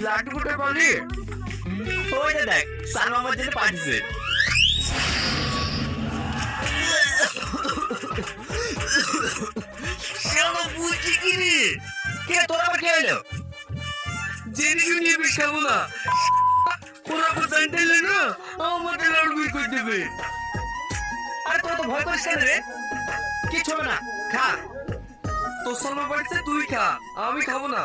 লাড্ডু কোথায় পালি? ওই যে দেখ সালমা আমার জন্য পাঠিয়েছে। শালা বুঝছি কি রে? কে তোর আবার কে এলো? জেনে শুনে বিষ খাবো না। ওরা কোথায় দিলে না আমাদের লাড়ু বিক্রি করে দেবে। আরে তোর তো ভয় করিস কেন রে? কিচ্ছু হবে না, খা। তোর সালমা বাড়িতে তুই খা, আমি খাবো না।